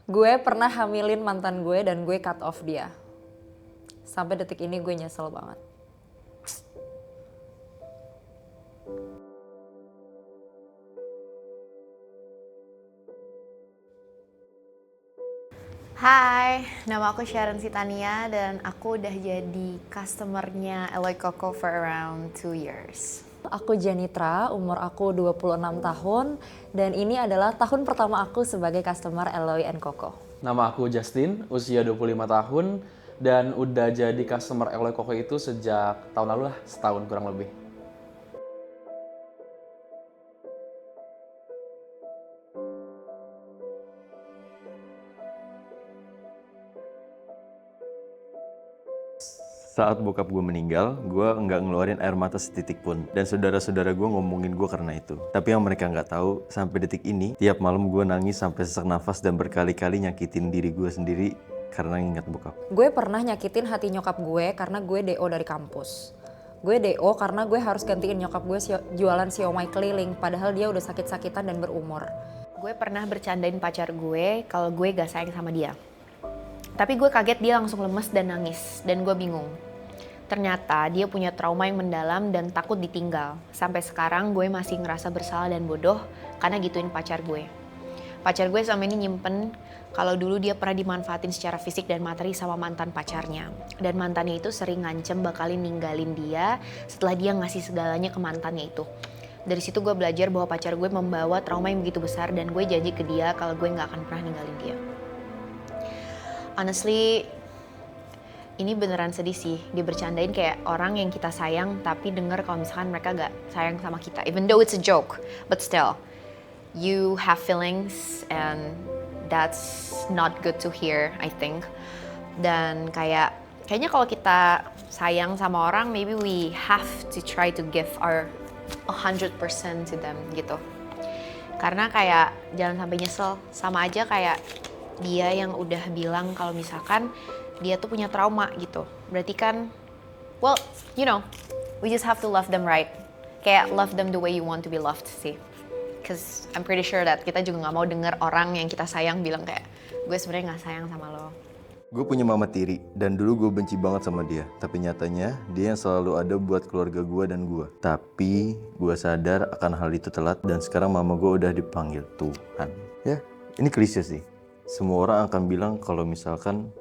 Gue pernah hamilin mantan gue dan gue cut off dia. Sampai detik ini gue nyesel banget. Hai, nama aku Sharon Sitania dan aku udah jadi customernya Eloy Coco for around 2 years. Aku Janitra, umur aku 26 tahun dan ini adalah tahun pertama aku sebagai customer Eloy Coco. Nama aku Justin, usia 25 tahun dan udah jadi customer Eloy Coco itu sejak tahun lalu lah, setahun kurang lebih. Saat bokap gue meninggal, gue nggak ngeluarin air mata setitik pun. Dan saudara-saudara gue ngomongin gue karena itu. Tapi yang mereka nggak tahu, sampai detik ini, tiap malam gue nangis sampai sesak nafas dan berkali-kali nyakitin diri gue sendiri karena ngingat bokap. Gue pernah nyakitin hati nyokap gue karena gue DO dari kampus. Gue DO karena gue harus gantiin nyokap gue jualan siomay keliling padahal dia udah sakit-sakitan dan berumur. Gue pernah bercandain pacar gue kalau gue gak sayang sama dia. Tapi gue kaget dia langsung lemes dan nangis dan gue bingung. Ternyata dia punya trauma yang mendalam dan takut ditinggal. Sampai sekarang gue masih ngerasa bersalah dan bodoh karena gituin pacar gue. Pacar gue selama ini nyimpen kalau dulu dia pernah dimanfaatin secara fisik dan materi sama mantan pacarnya. Dan mantannya itu sering ngancem bakalin ninggalin dia setelah dia ngasih segalanya ke mantannya itu. Dari situ gue belajar bahwa pacar gue membawa trauma yang begitu besar dan gue janji ke dia kalau gue gak akan pernah ninggalin dia. Honestly, ini beneran sedih sih, dibercandain kayak orang yang kita sayang tapi denger kalau misalkan mereka gak sayang sama kita. Even though it's a joke, but still, you have feelings and that's not good to hear, I think. Dan kayaknya kalau kita sayang sama orang, maybe we have to try to give our 100% to them gitu. Karena kayak jangan sampai nyesel, sama aja kayak dia yang udah bilang kalau misalkan dia tuh punya trauma gitu. Berarti kan, well, you know, we just have to love them right. Kayak love them the way you want to be loved sih. Cause I'm pretty sure that kita juga gak mau denger orang yang kita sayang bilang kayak, gue sebenarnya gak sayang sama lo. Gue punya mama tiri, dan dulu gue benci banget sama dia. Tapi nyatanya, dia yang selalu ada buat keluarga gue dan gue. Tapi, gue sadar akan hal itu telat, dan sekarang mama gue udah dipanggil Tuhan. Ya, ini klise sih. Semua orang akan bilang kalau misalkan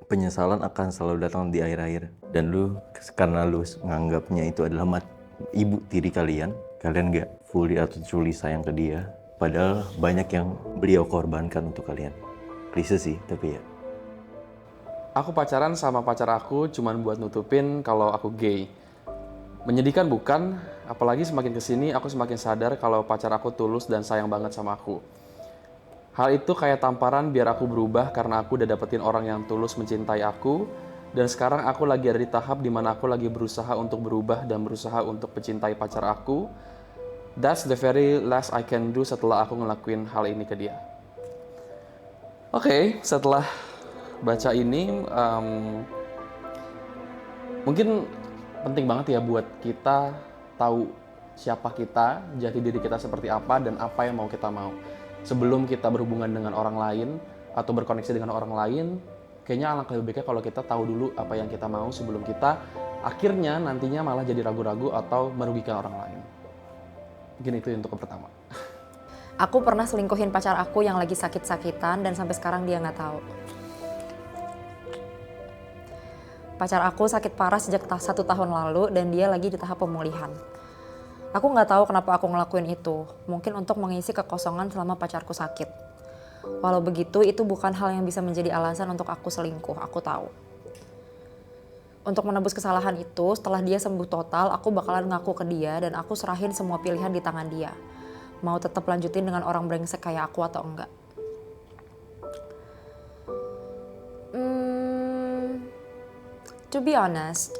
penyesalan akan selalu datang di akhir-akhir. Dan lu, karena lu menganggapnya itu adalah ibu tiri kalian gak fully atau truly sayang ke dia. Padahal banyak yang beliau korbankan untuk kalian. Klise sih, tapi ya. Aku pacaran sama pacar aku cuman buat nutupin kalau aku gay. Menyedihkan bukan, apalagi semakin kesini aku semakin sadar kalau pacar aku tulus dan sayang banget sama aku. Hal itu kayak tamparan biar aku berubah karena aku udah dapetin orang yang tulus mencintai aku. Dan sekarang aku lagi ada di tahap dimana aku lagi berusaha untuk berubah dan berusaha untuk mencintai pacar aku. That's the very last I can do setelah aku ngelakuin hal ini ke dia. Oke, setelah baca ini, mungkin penting banget ya buat kita tahu siapa kita, jati diri kita seperti apa, dan apa yang mau kita mau. Sebelum kita berhubungan dengan orang lain atau berkoneksi dengan orang lain, kayaknya alangkah lebih baiknya kalau kita tahu dulu apa yang kita mau sebelum kita akhirnya nantinya malah jadi ragu-ragu atau merugikan orang lain. Mungkin itu untuk yang pertama. Aku pernah selingkuhin pacar aku yang lagi sakit-sakitan dan sampai sekarang dia nggak tahu. Pacar aku sakit parah sejak 1 tahun lalu dan dia lagi di tahap pemulihan. Aku nggak tahu kenapa aku ngelakuin itu. Mungkin untuk mengisi kekosongan selama pacarku sakit. Walau begitu, itu bukan hal yang bisa menjadi alasan untuk aku selingkuh, aku tahu. Untuk menebus kesalahan itu, setelah dia sembuh total, aku bakalan ngaku ke dia dan aku serahin semua pilihan di tangan dia. Mau tetap lanjutin dengan orang brengsek kayak aku atau enggak. To be honest,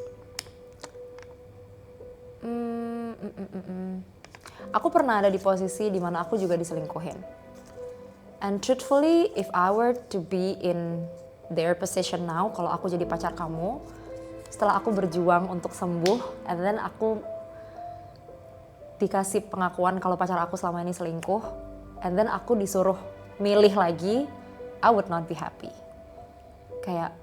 aku pernah ada di posisi dimana aku juga diselingkuhin. And truthfully, if I were to be in their position now, kalau aku jadi pacar kamu, setelah aku berjuang untuk sembuh, and then aku dikasih pengakuan kalau pacar aku selama ini selingkuh, and then aku disuruh milih lagi, I would not be happy. Kayak,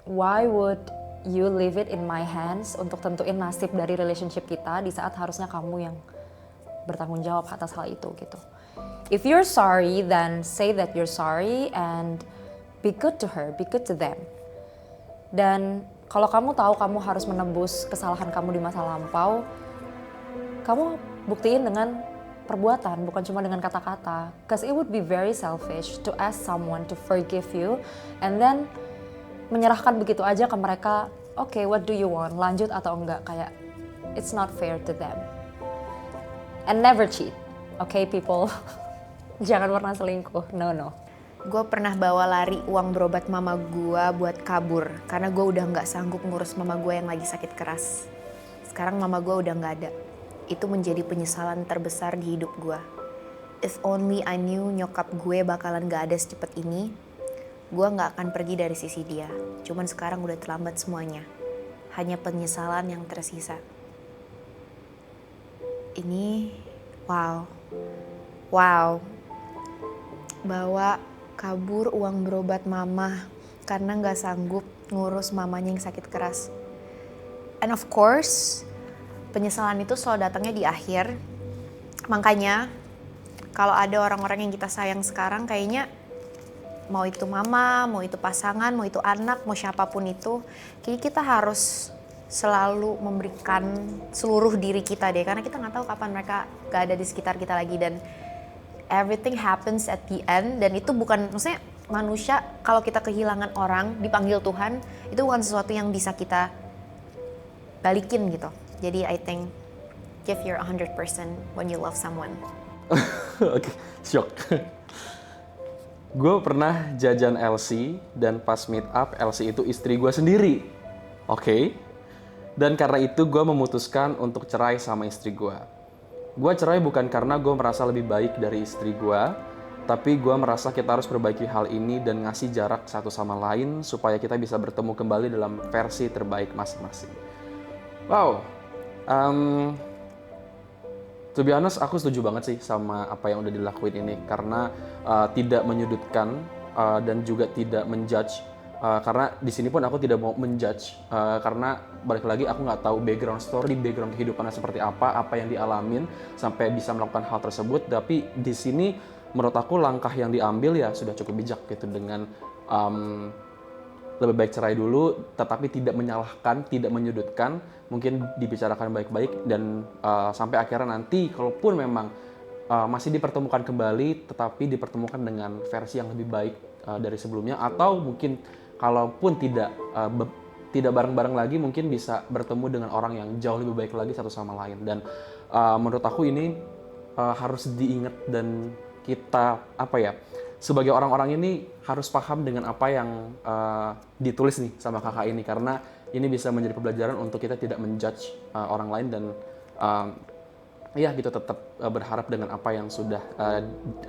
why would you leave it in my hands untuk tentuin nasib dari relationship kita di saat harusnya kamu yang bertanggung jawab atas hal itu gitu. If you're sorry, then say that you're sorry and be good to her, be good to them. Dan kalau kamu tahu kamu harus menebus kesalahan kamu di masa lampau, kamu buktiin dengan perbuatan, bukan cuma dengan kata-kata. Because it would be very selfish to ask someone to forgive you and then menyerahkan begitu aja ke mereka, okay, what do you want, lanjut atau enggak, kayak it's not fair to them. And never cheat, okay people? Jangan pernah selingkuh, no. Gue pernah bawa lari uang berobat mama gue buat kabur karena gue udah nggak sanggup ngurus mama gue yang lagi sakit keras. Sekarang mama gue udah nggak ada. Itu menjadi penyesalan terbesar di hidup gue. If only I knew nyokap gue bakalan gak ada secepat ini, gue nggak akan pergi dari sisi dia. Cuman sekarang udah terlambat semuanya. Hanya penyesalan yang tersisa. Ini, wow. Bawa kabur uang berobat mama karena nggak sanggup ngurus mamanya yang sakit keras. And of course, penyesalan itu selalu datangnya di akhir. Makanya, kalau ada orang-orang yang kita sayang sekarang, kayaknya mau itu mama, mau itu pasangan, mau itu anak, mau siapapun itu, kayaknya kita harus selalu memberikan seluruh diri kita deh. Karena kita nggak tahu kapan mereka gak ada di sekitar kita lagi. Dan everything happens at the end. Dan itu bukan, maksudnya manusia kalau kita kehilangan orang, dipanggil Tuhan, itu bukan sesuatu yang bisa kita balikin gitu. Jadi I think give your 100% when you love someone. Oke, shock. Gue pernah jajan LC dan pas meet up LC itu istri gue sendiri. Oke. Dan karena itu gue memutuskan untuk cerai sama istri gue. Gue cerai bukan karena gue merasa lebih baik dari istri gue, tapi gue merasa kita harus perbaiki hal ini dan ngasih jarak satu sama lain supaya kita bisa bertemu kembali dalam versi terbaik masing-masing. Wow. To be honest, aku setuju banget sih sama apa yang udah dilakuin ini karena tidak menyudutkan dan juga tidak menjudge. Karena di sini pun aku tidak mau menjudge karena balik lagi aku nggak tahu background story, background kehidupannya seperti apa yang dialamin sampai bisa melakukan hal tersebut. Tapi di sini menurut aku langkah yang diambil ya sudah cukup bijak gitu dengan lebih baik cerai dulu, tetapi tidak menyalahkan, tidak menyudutkan, mungkin dibicarakan baik-baik dan sampai akhirnya nanti kalaupun memang masih dipertemukan kembali, tetapi dipertemukan dengan versi yang lebih baik dari sebelumnya, atau mungkin kalaupun tidak bareng-bareng lagi, mungkin bisa bertemu dengan orang yang jauh lebih baik lagi satu sama lain. Dan menurut aku ini harus diingat dan kita sebagai orang-orang ini harus paham dengan apa yang ditulis nih sama kakak ini, karena ini bisa menjadi pembelajaran untuk kita tidak menjudge orang lain dan tetap berharap dengan apa yang sudah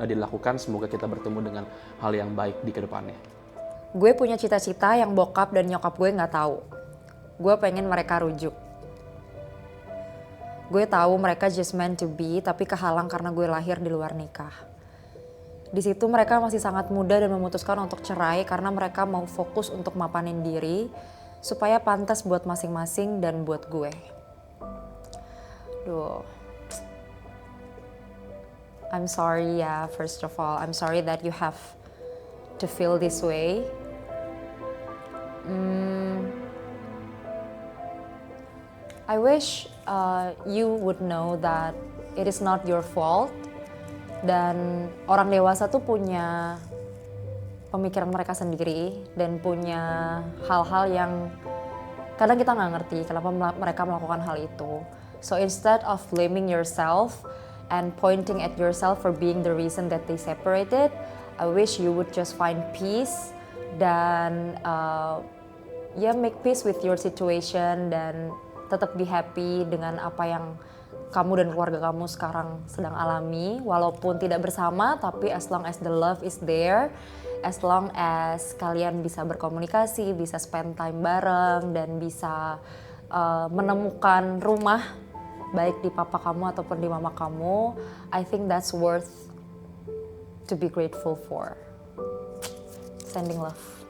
dilakukan. Semoga kita bertemu dengan hal yang baik di kedepannya. Gue punya cita-cita yang bokap dan nyokap gue nggak tahu. Gue pengen mereka rujuk. Gue tahu mereka just meant to be, tapi kehalang karena gue lahir di luar nikah. Di situ mereka masih sangat muda dan memutuskan untuk cerai karena mereka mau fokus untuk mapanin diri supaya pantas buat masing-masing dan buat gue. Duh. I'm sorry ya, first of all. I'm sorry that you have to feel this way. I wish you would know that it is not your fault. Dan orang dewasa tuh punya pemikiran mereka sendiri dan punya hal-hal yang kadang kita nggak ngerti kenapa mereka melakukan hal itu. So instead of blaming yourself and pointing at yourself for being the reason that they separated, I wish you would just find peace dan make peace with your situation dan tetap be happy dengan apa yang kamu dan keluarga kamu sekarang sedang alami, walaupun tidak bersama, tapi as long as the love is there, as long as kalian bisa berkomunikasi, bisa spend time bareng, dan bisa menemukan rumah, baik di papa kamu ataupun di mama kamu, I think that's worth to be grateful for. Sending love.